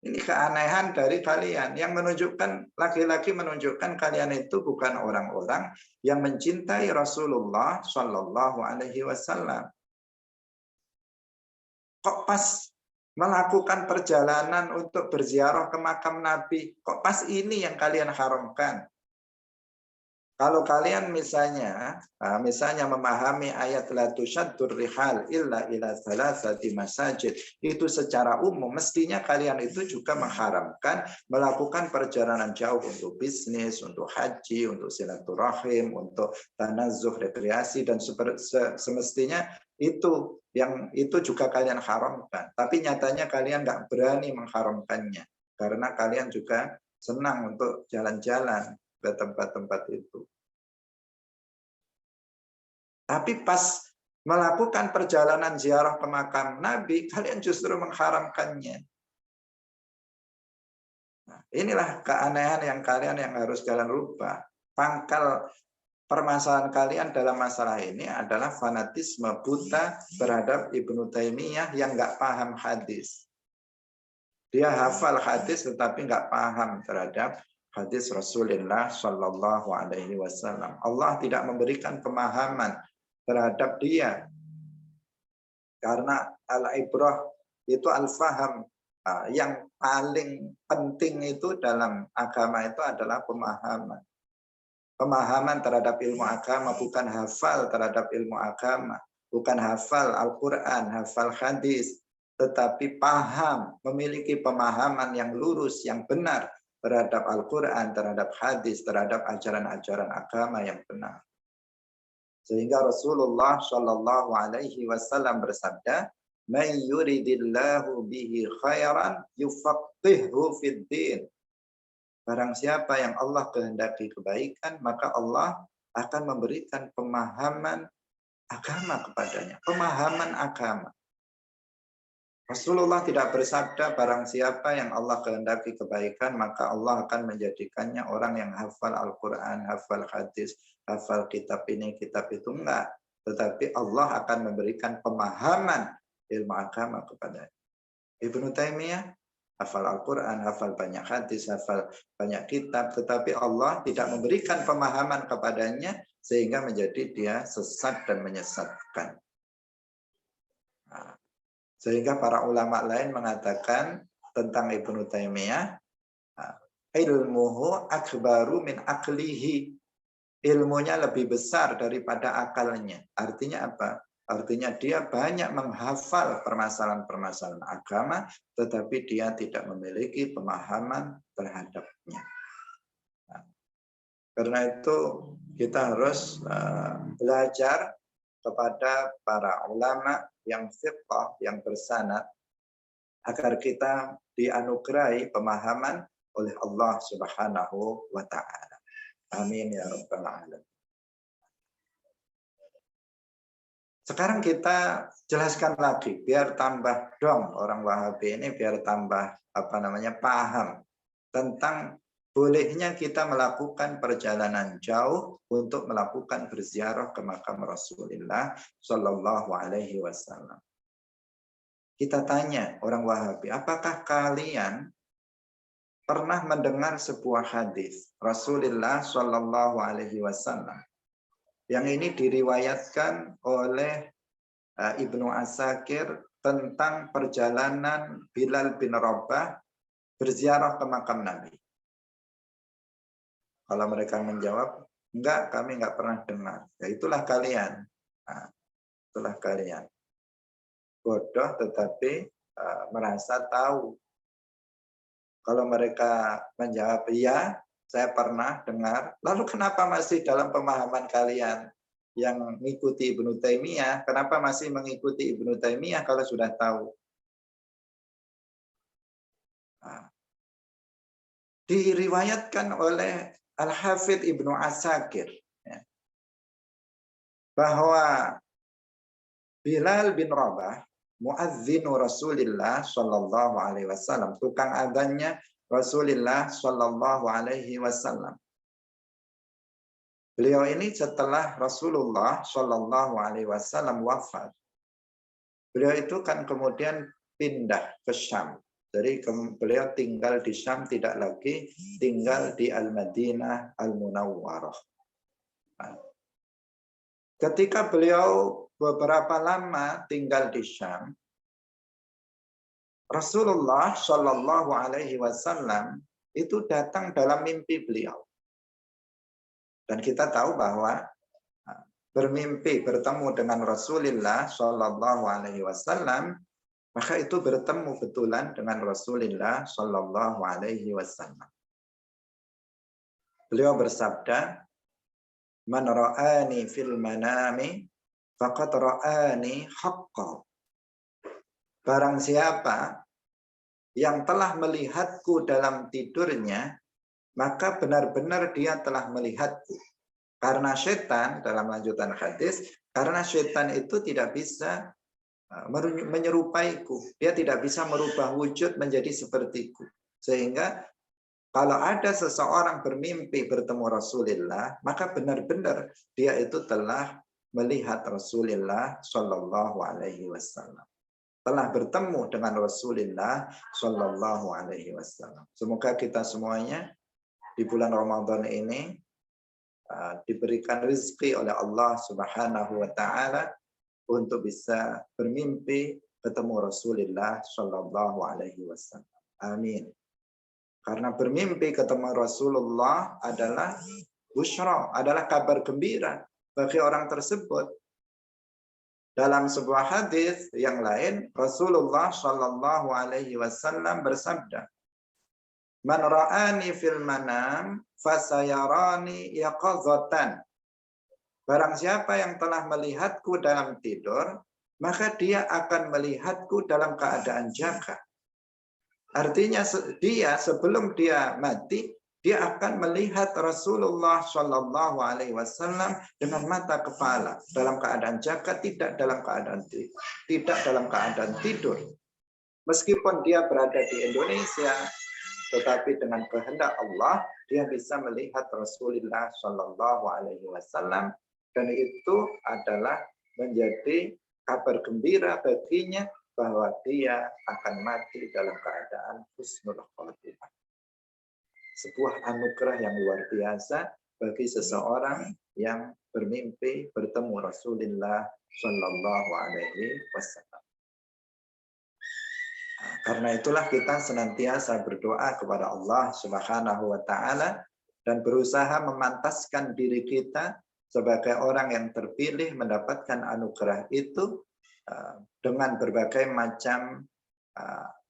[SPEAKER 1] Ini keanehan dari kalian yang menunjukkan, lagi-lagi menunjukkan kalian itu bukan orang-orang yang mencintai Rasulullah Shallallahu Alaihi Wasallam. Kok pas melakukan perjalanan untuk berziarah ke makam Nabi, kok pas ini yang kalian haramkan? Kalau kalian misalnya memahami ayat la tusyaddur rihal illa ila thalathati masajid, itu secara umum mestinya kalian itu juga mengharamkan melakukan perjalanan jauh untuk bisnis, untuk haji, untuk silaturahim, untuk tanazzuh, rekreasi, dan semestinya itu juga kalian haramkan. Tapi nyatanya kalian nggak berani mengharamkannya karena kalian juga senang untuk jalan-jalan ke tempat-tempat itu. Tapi pas melakukan perjalanan ziarah ke makam Nabi, kalian justru mengharamkannya. Nah, inilah keanehan yang harus kalian rubah. Pangkal permasalahan kalian dalam masalah ini adalah fanatisme buta terhadap Ibnu Taimiyah yang nggak paham hadis. Dia hafal hadis tetapi nggak paham terhadap hadis Rasulullah Shallallahu Alaihi Wasallam. Allah tidak memberikan pemahaman terhadap dia karena al-ibrah itu al-faham. Yang paling penting itu dalam agama itu adalah pemahaman. Pemahaman terhadap ilmu agama, bukan hafal terhadap ilmu agama, bukan hafal Al-Quran, hafal hadis, tetapi paham, memiliki pemahaman yang lurus, yang benar terhadap Al-Quran, terhadap hadis, terhadap ajaran-ajaran agama yang benar. Sehingga Rasulullah Shallallahu Alaihi Wasallam bersabda, "Man yuridillahu bihi khairan yufaqqihhu fid din." Barang siapa yang Allah kehendaki kebaikan, maka Allah akan memberikan pemahaman agama kepadanya, pemahaman agama. Rasulullah tidak bersabda barang siapa yang Allah kehendaki kebaikan, maka Allah akan menjadikannya orang yang hafal Al-Quran, hafal hadis, hafal kitab ini, kitab itu. Enggak. Tetapi Allah akan memberikan pemahaman ilmu agama kepadanya. Ibnu Taimiyah hafal Al-Quran, hafal banyak hadis, hafal banyak kitab, tetapi Allah tidak memberikan pemahaman kepadanya sehingga menjadi dia sesat dan menyesatkan. Sehingga para ulama lain mengatakan tentang Ibnu Taimiyah, ilmuhu akbaru min aklihi. Ilmunya lebih besar daripada akalnya. Artinya apa? Artinya dia banyak menghafal permasalahan-permasalahan agama, tetapi dia tidak memiliki pemahaman terhadapnya. Karena itu kita harus belajar kepada para ulama yang fiqh, yang bersanad, agar kita dianugerahi pemahaman oleh Allah Subhanahu wa Ta'ala. Amin ya rabbal alamin. Sekarang kita jelaskan lagi biar tambah dong orang Wahabi ini, biar tambah paham tentang bolehnya kita melakukan perjalanan jauh untuk melakukan berziarah ke makam Rasulullah Shallallahu Alaihi Wasallam. Kita tanya orang Wahabi, apakah kalian pernah mendengar sebuah hadis Rasulullah Shallallahu Alaihi Wasallam yang ini diriwayatkan oleh Ibnu Asakir tentang perjalanan Bilal bin Rabah berziarah ke makam Nabi? Kalau mereka menjawab, enggak, kami enggak pernah dengar. Ya itulah kalian. Nah, itulah kalian. Bodoh tetapi merasa tahu. Kalau mereka menjawab, iya, saya pernah dengar. Lalu kenapa masih dalam pemahaman kalian yang mengikuti Ibnu Taimiyah? Kenapa masih mengikuti Ibnu Taimiyah kalau sudah tahu? Nah, diriwayatkan oleh Al-Hafidh Ibnu Asakir bahwa Bilal bin Rabah, muadzinu Rasulillah Shallallahu Alaihi Wasallam, tukang adzannya Rasulullah Shallallahu Alaihi Wasallam. Beliau ini setelah Rasulullah Shallallahu Alaihi Wasallam wafat, beliau itu kan kemudian pindah ke Syam. Jadi beliau tinggal di Syam, tidak lagi tinggal di Al-Madinah Al-Munawwarah. Ketika beliau beberapa lama tinggal di Syam, Rasulullah Shallallahu Alaihi Wasallam itu datang dalam mimpi beliau. Dan kita tahu bahwa bermimpi bertemu dengan Rasulullah Shallallahu Alaihi Wasallam, maka itu bertemu betulan dengan Rasulullah Shallallahu Alaihi Wasallam. Beliau bersabda, "Man ra'ani fil manami, faqad ra'ani haqqan." Barang siapa yang telah melihatku dalam tidurnya, maka benar-benar dia telah melihatku. Karena setan, dalam lanjutan hadis, karena setan itu tidak bisa menyerupaiku. Dia tidak bisa merubah wujud menjadi sepertiku. Sehingga kalau ada seseorang bermimpi bertemu Rasulullah, maka benar-benar dia itu telah melihat Rasulullah Shallallahu Alaihi Wasallam. telah bertemu dengan Rasulullah Shallallahu Alaihi Wasallam. Semoga kita semuanya di bulan Ramadan ini diberikan rezeki oleh Allah Subhanahu Wa Taala untuk bisa bermimpi ketemu Rasulullah Shallallahu Alaihi Wasallam. Amin. Karena bermimpi ketemu Rasulullah adalah busyra, adalah kabar gembira bagi orang tersebut. Dalam sebuah hadis yang lain, Rasulullah Shallallahu Alaihi Wasallam bersabda, "Man ra'ani fil manam, fasayarani yaqazatan." Barang siapa yang telah melihatku dalam tidur, maka dia akan melihatku dalam keadaan jaga. Artinya dia sebelum dia mati, dia akan melihat Rasulullah Shallallahu Alaihi Wasallam dengan mata kepala dalam keadaan jaga, tidak dalam keadaan tidur. Meskipun dia berada di Indonesia, tetapi dengan kehendak Allah dia bisa melihat Rasulullah Shallallahu Alaihi Wasallam, dan itu adalah menjadi kabar gembira baginya bahwa dia akan mati dalam keadaan husnul khotimah. Sebuah anugerah yang luar biasa bagi seseorang yang bermimpi bertemu Rasulullah Shallallahu Alaihi Wasallam. Karena itulah kita senantiasa berdoa kepada Allah Subhanahu Wa Taala dan berusaha memantaskan diri kita sebagai orang yang terpilih mendapatkan anugerah itu dengan berbagai macam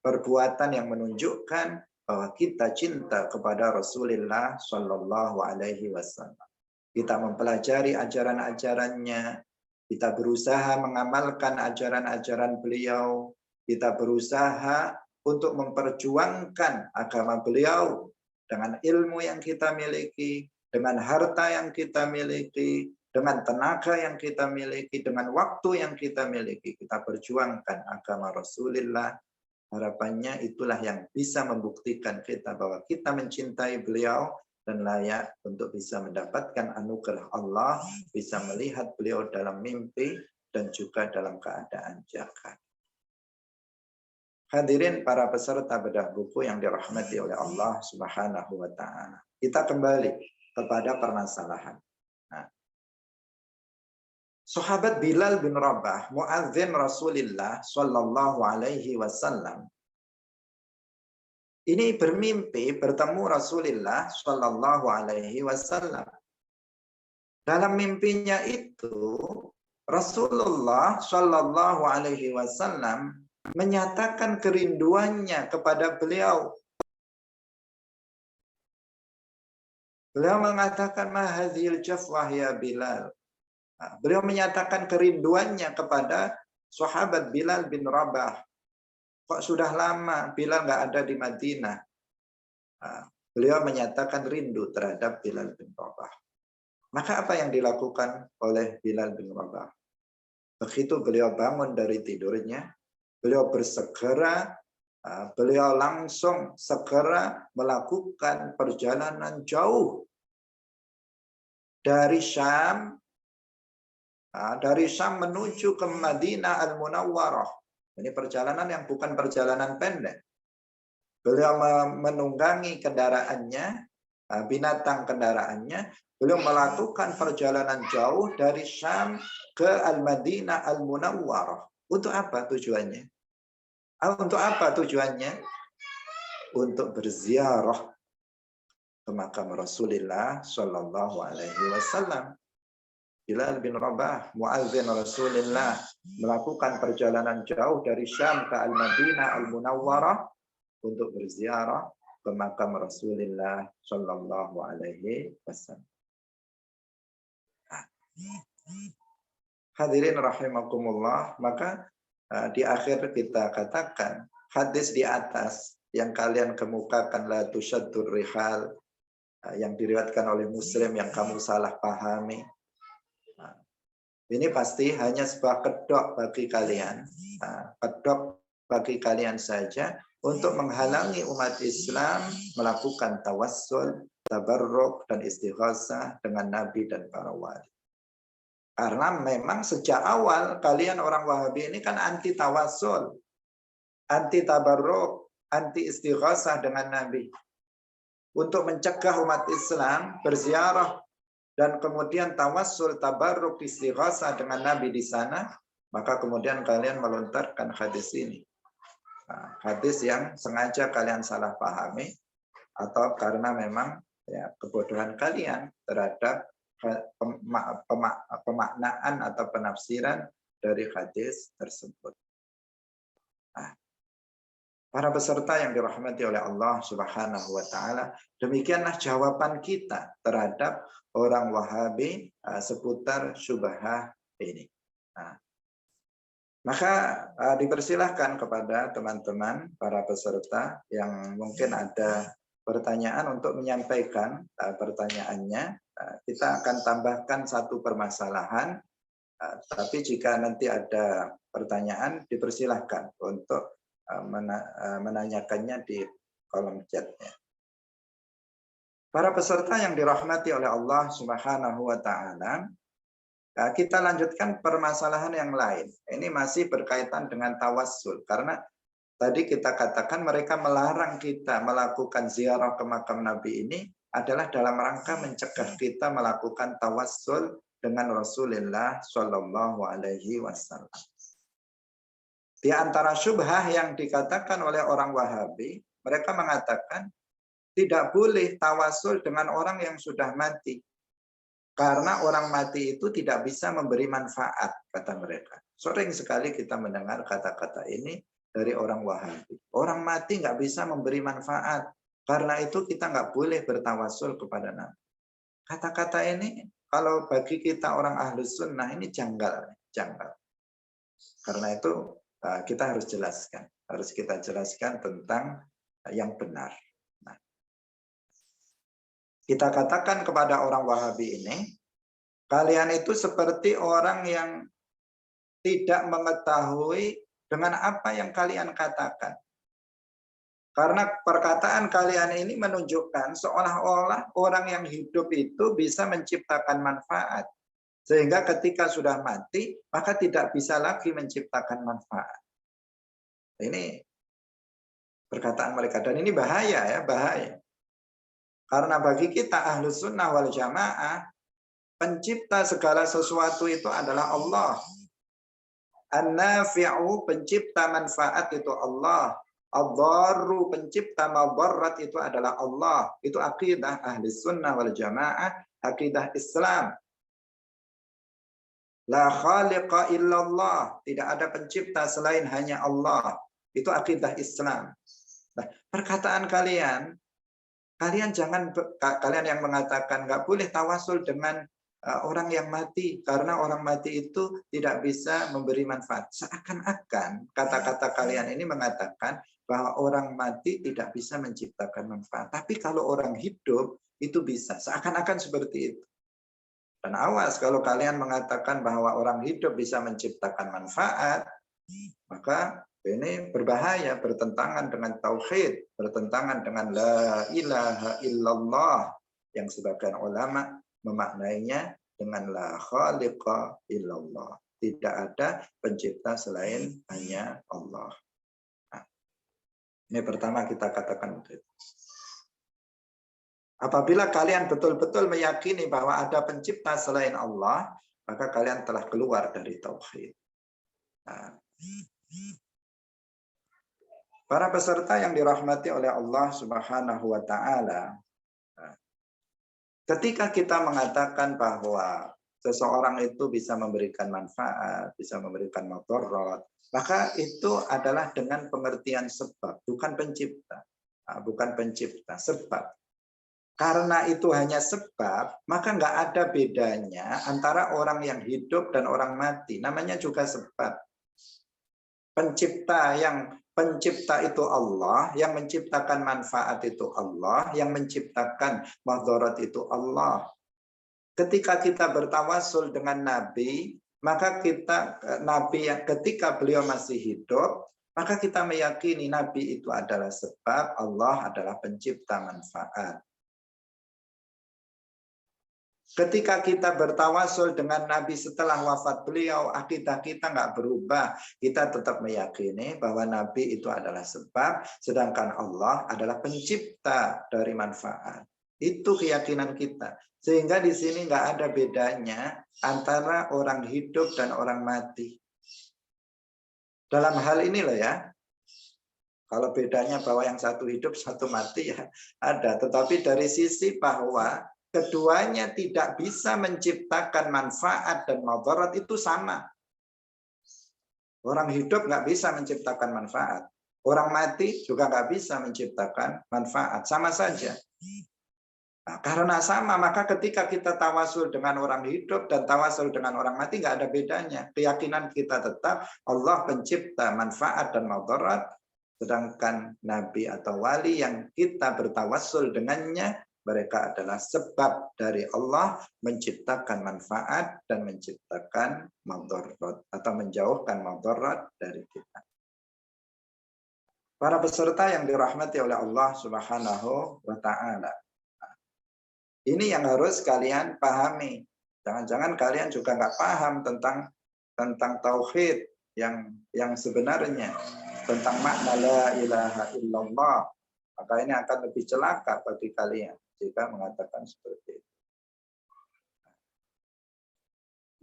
[SPEAKER 1] perbuatan yang menunjukkan bahwa kita cinta kepada Rasulullah Shallallahu Alaihi Wasallam. Kita mempelajari ajaran-ajarannya, kita berusaha mengamalkan ajaran-ajaran beliau, kita berusaha untuk memperjuangkan agama beliau dengan ilmu yang kita miliki, dengan harta yang kita miliki, dengan tenaga yang kita miliki, dengan waktu yang kita miliki, kita perjuangkan agama Rasulullah. Harapannya itulah yang bisa membuktikan kita bahwa kita mencintai beliau dan layak untuk bisa mendapatkan anugerah Allah, bisa melihat beliau dalam mimpi dan juga dalam keadaan jaga. Hadirin para peserta bedah buku yang dirahmati oleh Allah Subhanahu Wa Taala. Kita kembali kepada permasalahan. Sahabat Bilal bin Rabah, muadzin Rasulullah Shallallahu Alaihi Wasallam, ini bermimpi bertemu Rasulullah Shallallahu Alaihi Wasallam. Dalam mimpinya itu, Rasulullah Shallallahu Alaihi Wasallam menyatakan kerinduannya kepada beliau. Beliau mengatakan, "Ma hadhil jafwah ya Bilal." Beliau menyatakan kerinduannya kepada sahabat Bilal bin Rabah. Kok sudah lama Bilal nggak ada di Madinah? Beliau menyatakan rindu terhadap Bilal bin Rabah. Maka apa yang dilakukan oleh Bilal bin Rabah? Begitu beliau bangun dari tidurnya, beliau bersegera, beliau langsung segera melakukan perjalanan jauh dari Syam menuju ke Madinah Al-Munawwarah. Ini perjalanan yang bukan perjalanan pendek. Beliau menunggangi kendaraannya, binatang kendaraannya. Beliau melakukan perjalanan jauh dari Syam ke Al-Madinah Al-Munawwarah. Untuk apa tujuannya? Untuk apa tujuannya? Untuk berziarah ke makam Rasulullah Shallallahu Alaihi Wasallam. Bilal bin Rabah, muadzin Rasulullah, melakukan perjalanan jauh dari Syam ke Al-Madinah Al-Munawwarah untuk berziarah ke makam Rasulullah Shallallahu Alaihi Wasallam. Hadirin rahimakumullah, maka di akhir kita katakan hadis di atas yang kalian kemukakan, la tusyaddur rihal, yang diriwayatkan oleh Muslim yang kamu salah pahami. Ini pasti hanya sebuah kedok bagi kalian, kedok bagi kalian saja untuk menghalangi umat Islam melakukan tawassul, tabarruk dan istighosah dengan Nabi dan para wali. Karena memang sejak awal kalian orang Wahabi ini kan anti tawassul, anti tabarruk, anti istighosah dengan Nabi. Untuk mencegah umat Islam berziarah dan kemudian tawassul, tabarruk, istighosah dengan Nabi di sana, maka kemudian kalian melontarkan hadis ini. Nah, hadis yang sengaja kalian salah pahami atau karena memang ya kebodohan kalian terhadap pemaknaan atau penafsiran dari hadis tersebut. Nah, para peserta yang dirahmati oleh Allah Subhanahu wa taala, demikianlah jawaban kita terhadap orang Wahabi seputar syubhah ini. Nah, maka dipersilahkan kepada teman-teman para peserta yang mungkin ada pertanyaan untuk menyampaikan pertanyaannya. Kita akan tambahkan satu permasalahan, tapi jika nanti ada pertanyaan dipersilahkan untuk menanyakannya di kolom chatnya. Para peserta yang dirahmati oleh Allah Subhanahu wa taala, kita lanjutkan permasalahan yang lain. Ini masih berkaitan dengan tawassul, karena tadi kita katakan mereka melarang kita melakukan ziarah ke makam Nabi ini adalah dalam rangka mencegah kita melakukan tawassul dengan Rasulullah Shallallahu Alaihi Wasallam. Di antara syubhah yang dikatakan oleh orang Wahabi, mereka mengatakan tidak boleh tawassul dengan orang yang sudah mati. Karena orang mati itu tidak bisa memberi manfaat, kata mereka. Sering sekali kita mendengar kata-kata ini dari orang Wahabi. Orang mati nggak bisa memberi manfaat. Karena itu kita nggak boleh bertawasul kepada Nabi. Kata-kata ini kalau bagi kita orang Ahlus Sunnah ini janggal. Karena itu kita harus jelaskan. Harus kita jelaskan tentang yang benar. Nah, kita katakan kepada orang Wahabi ini, kalian itu seperti orang yang tidak mengetahui dengan apa yang kalian katakan. Karena perkataan kalian ini menunjukkan seolah-olah orang yang hidup itu bisa menciptakan manfaat. Sehingga ketika sudah mati, maka tidak bisa lagi menciptakan manfaat. Ini perkataan mereka. Dan ini bahaya ya, bahaya. Karena bagi kita Ahlus Sunnah wal Jamaah, pencipta segala sesuatu itu adalah Allah. An-Nafi'u, pencipta manfaat itu Allah. Ad-Dharru, pencipta madarrat itu adalah Allah. Itu akidah Ahli Sunnah wal Jamaah, akidah Islam. La khaliqa illallah, tidak ada pencipta selain hanya Allah. Itu akidah Islam. Nah, perkataan kalian jangan, kalian yang mengatakan nggak boleh tawasul dengan orang yang mati karena orang mati itu tidak bisa memberi manfaat. Seakan-akan kata-kata kalian ini mengatakan bahwa orang mati tidak bisa menciptakan manfaat. Tapi kalau orang hidup itu bisa. Seakan-akan seperti itu. Dan awas kalau kalian mengatakan bahwa orang hidup bisa menciptakan manfaat, maka ini berbahaya, bertentangan dengan tauhid, bertentangan dengan la ilaha illallah yang sebagian ulama memaknainya dengan la khaliqa illallah. Tidak ada pencipta selain hanya Allah. Nah, ini pertama kita katakan begitu. Apabila kalian betul-betul meyakini bahwa ada pencipta selain Allah, maka kalian telah keluar dari tauhid. Nah, para peserta yang dirahmati oleh Allah Subhanahu wa taala, ketika kita mengatakan bahwa seseorang itu bisa memberikan manfaat, bisa memberikan madarat, maka itu adalah dengan pengertian sebab, bukan pencipta. Bukan pencipta, sebab. Karena itu hanya sebab, maka nggak ada bedanya antara orang yang hidup dan orang mati. Namanya juga sebab. Pencipta itu Allah, yang menciptakan manfaat itu Allah, yang menciptakan madarat itu Allah. Ketika kita bertawasul dengan Nabi, maka ketika beliau masih hidup, maka kita meyakini Nabi itu adalah sebab, Allah adalah pencipta manfaat. Ketika kita bertawasul dengan Nabi setelah wafat beliau, akidah kita nggak berubah. Kita tetap meyakini bahwa Nabi itu adalah sebab, sedangkan Allah adalah pencipta dari manfaat. Itu keyakinan kita. Sehingga di sini nggak ada bedanya antara orang hidup dan orang mati. Dalam hal ini loh ya. Kalau bedanya bahwa yang satu hidup, satu mati ya ada. Tetapi dari sisi bahwa keduanya tidak bisa menciptakan manfaat dan madarat itu sama. Orang hidup nggak bisa menciptakan manfaat. Orang mati juga nggak bisa menciptakan manfaat. Sama saja. Nah, karena sama, maka ketika kita tawasul dengan orang hidup dan tawasul dengan orang mati nggak ada bedanya. Keyakinan kita tetap Allah pencipta manfaat dan madarat, sedangkan Nabi atau wali yang kita bertawasul dengannya, mereka adalah sebab dari Allah menciptakan manfaat dan menciptakan madarat atau menjauhkan madarat dari kita. Para peserta yang dirahmati oleh Allah Subhanahu wa taala. Ini yang harus kalian pahami. Jangan-jangan kalian juga nggak paham tentang tauhid yang sebenarnya, tentang makna la ilaha illallah. Maka ini akan lebih celaka bagi kalian jika mengatakan seperti itu.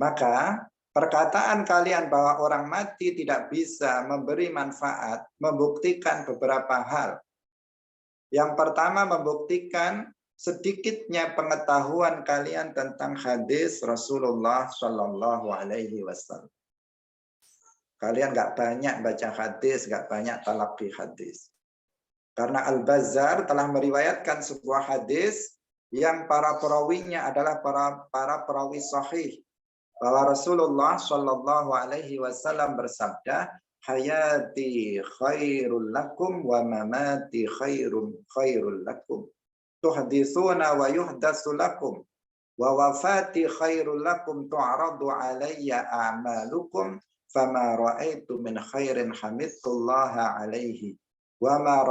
[SPEAKER 1] Maka perkataan kalian bahwa orang mati tidak bisa memberi manfaat membuktikan beberapa hal. Yang pertama, membuktikan sedikitnya pengetahuan kalian tentang hadis Rasulullah Shallallahu Alaihi Wasallam. Kalian nggak banyak baca hadis, nggak banyak talaqi hadis. Karena Al-Bazzar telah meriwayatkan sebuah hadis yang para perawinya adalah para perawi sahih, bahwa Rasulullah Shallallahu Alaihi Wasallam bersabda, hayati khairul lakum wa mamati khairul lakum, tuhditsuna wa yuhdatsu lakum, wa wafati khairul lakum tu'radu alayya a'malukum, fama ra'aitu min khairin hamidtullaha alaihi, wa ma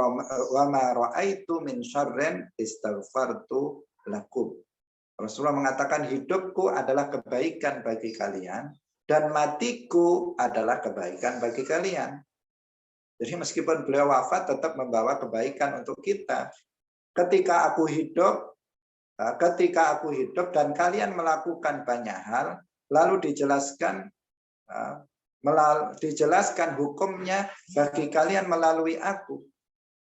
[SPEAKER 1] ra'aitu min syarrin istaghfartu lakum. Rasulullah mengatakan hidupku adalah kebaikan bagi kalian dan matiku adalah kebaikan bagi kalian. Jadi meskipun beliau wafat tetap membawa kebaikan untuk kita. Ketika aku hidup dan kalian melakukan banyak hal, lalu dijelaskan hukumnya bagi kalian melalui aku.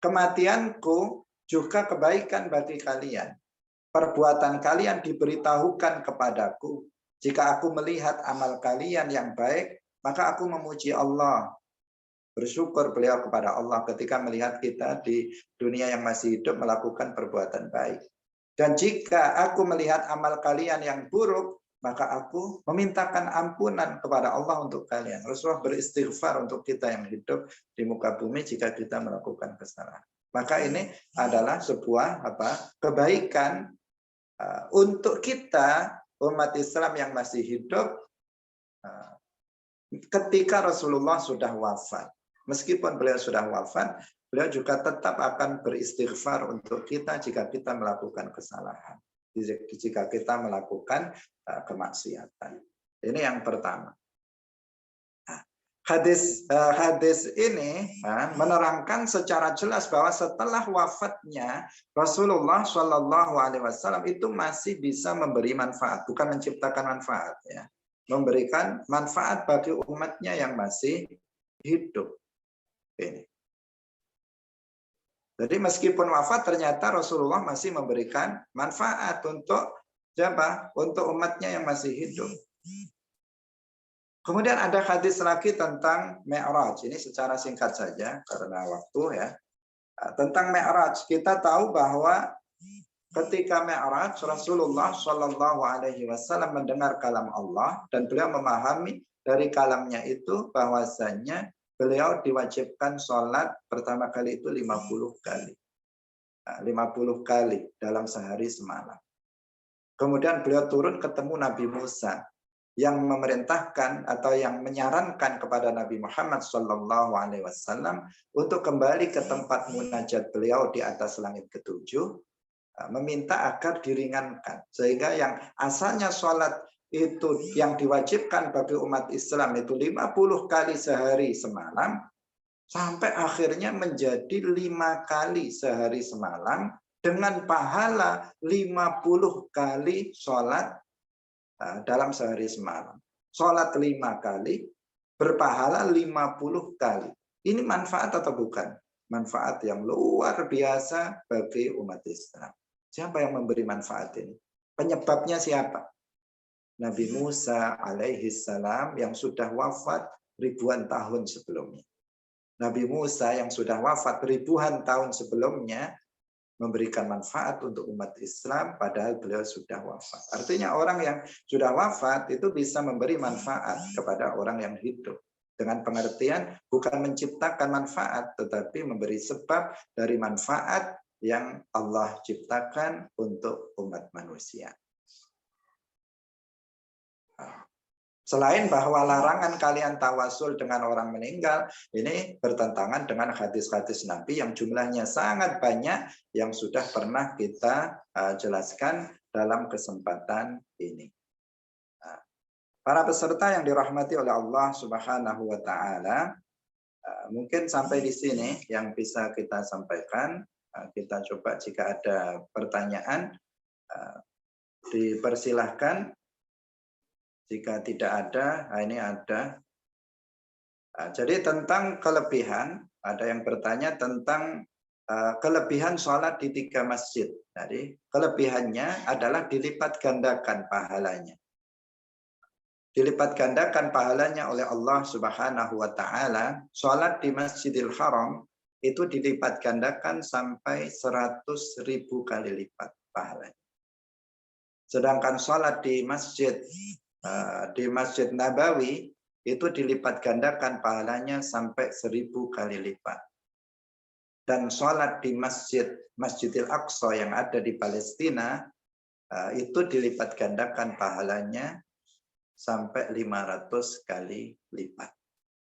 [SPEAKER 1] Kematianku juga kebaikan bagi kalian. Perbuatan kalian diberitahukan kepadaku. Jika aku melihat amal kalian yang baik, maka aku memuji Allah. Bersyukur beliau kepada Allah ketika melihat kita di dunia yang masih hidup melakukan perbuatan baik. Dan jika aku melihat amal kalian yang buruk, maka aku memintakan ampunan kepada Allah untuk kalian. Rasulullah beristighfar untuk kita yang hidup di muka bumi jika kita melakukan kesalahan. Maka ini adalah sebuah kebaikan untuk kita umat Islam yang masih hidup ketika Rasulullah sudah wafat. Meskipun beliau sudah wafat, beliau juga tetap akan beristighfar untuk kita jika kita melakukan kesalahan, jika kita melakukan kemaksiatan. Ini yang pertama. Hadis ini menerangkan secara jelas bahwa setelah wafatnya Rasulullah Shallallahu Alaihi Wasallam itu masih bisa memberi manfaat, bukan menciptakan manfaat, ya, memberikan manfaat bagi umatnya yang masih hidup. Ini. Jadi meskipun wafat ternyata Rasulullah masih memberikan manfaat untuk siapa? Untuk umatnya yang masih hidup. Kemudian ada hadis lagi tentang Mi'raj. Ini secara singkat saja karena waktu, ya. Tentang Mi'raj, kita tahu bahwa ketika Mi'raj Rasulullah Shallallahu Alaihi Wasallam mendengar kalam Allah dan beliau memahami dari kalamnya itu bahwasanya beliau diwajibkan sholat pertama kali itu 50 kali. 50 kali dalam sehari semalam. Kemudian beliau turun ketemu Nabi Musa yang memerintahkan atau yang menyarankan kepada Nabi Muhammad SAW untuk kembali ke tempat munajat beliau di atas langit ketujuh meminta agar diringankan. Sehingga yang asalnya sholat itu yang diwajibkan bagi umat Islam itu 50 kali sehari semalam, sampai akhirnya menjadi 5 kali sehari semalam dengan pahala 50 kali sholat dalam sehari semalam. Sholat 5 kali berpahala 50 kali. Ini manfaat atau bukan? Manfaat yang luar biasa bagi umat Islam. Siapa yang memberi manfaat ini? Penyebabnya siapa? Nabi Musa alaihi salam yang sudah wafat ribuan tahun sebelumnya. Nabi Musa yang sudah wafat ribuan tahun sebelumnya memberikan manfaat untuk umat Islam padahal beliau sudah wafat. Artinya orang yang sudah wafat itu bisa memberi manfaat kepada orang yang hidup. Dengan pengertian bukan menciptakan manfaat tetapi memberi sebab dari manfaat yang Allah ciptakan untuk umat manusia. Selain bahwa larangan kalian tawasul dengan orang meninggal, ini bertentangan dengan hadis-hadis Nabi yang jumlahnya sangat banyak yang sudah pernah kita jelaskan dalam kesempatan ini. Para peserta yang dirahmati oleh Allah Subhanahu wa taala, mungkin sampai di sini yang bisa kita sampaikan. Kita coba jika ada pertanyaan dipersilahkan. Jika tidak ada, ini ada. Jadi tentang kelebihan, ada yang bertanya tentang kelebihan sholat di 3 masjid. Jadi kelebihannya adalah dilipat gandakan pahalanya. Dilipat gandakan pahalanya oleh Allah Subhanahu wa taala. Sholat di Masjidil Haram itu dilipat gandakan sampai 100.000 kali lipat pahalanya. Sedangkan sholat di Masjid Nabawi itu dilipat gandakan pahalanya sampai 1000 kali lipat. Dan sholat di Masjidil Aqsa yang ada di Palestina itu dilipat gandakan pahalanya sampai 500 kali lipat.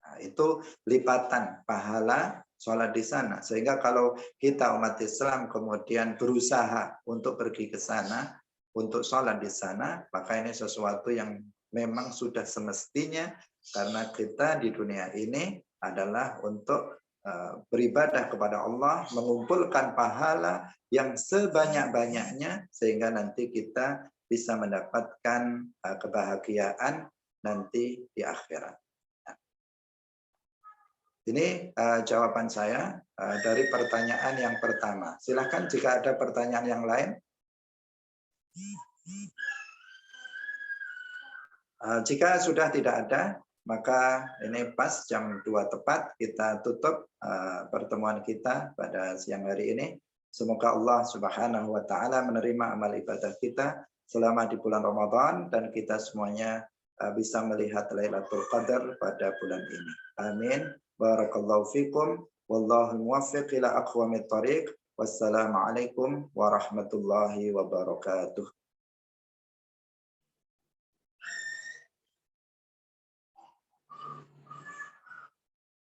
[SPEAKER 1] Nah, itu lipatan pahala sholat di sana. Sehingga kalau kita umat Islam kemudian berusaha untuk pergi ke sana, untuk sholat di sana, maka ini sesuatu yang memang sudah semestinya karena kita di dunia ini adalah untuk beribadah kepada Allah, mengumpulkan pahala yang sebanyak-banyaknya sehingga nanti kita bisa mendapatkan kebahagiaan nanti di akhirat. Nah, ini jawaban saya dari pertanyaan yang pertama. Silakan jika ada pertanyaan yang lain. Jika sudah tidak ada, maka ini pas jam 2 tepat kita tutup pertemuan kita pada siang hari ini. Semoga Allah Subhanahu wa taala menerima amal ibadah kita selama di bulan Ramadan dan kita semuanya bisa melihat Lailatul Qadar pada bulan ini. Amin. Barakallahu fikum. Wallahu muwaffiq ila aqwamit thariq. Wassalamualaikum warahmatullahi wabarakatuh.